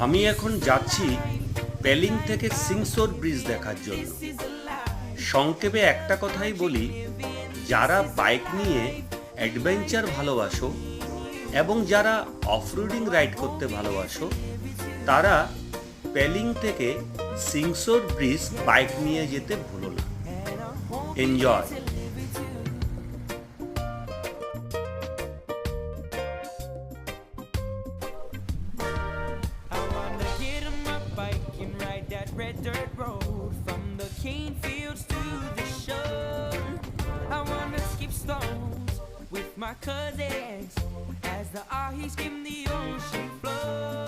আমি এখন যাচ্ছি পেলিং থেকে সিংসোর ব্রিজ দেখার জন্য। সংক্ষেপে একটা কথাই বলি, যারা বাইক নিয়ে অ্যাডভেঞ্চার ভালোবাসো এবং যারা অফরোডিং রাইড করতে ভালোবাসো, তারা পেলিং থেকে সিংসোর ব্রিজ বাইক নিয়ে যেতে ভুলো না। Enjoy. I wanna get on my bike and ride that red dirt road from the cane fields to the shore. I wanna skip stones with my cousins as the ahi skim the ocean floor.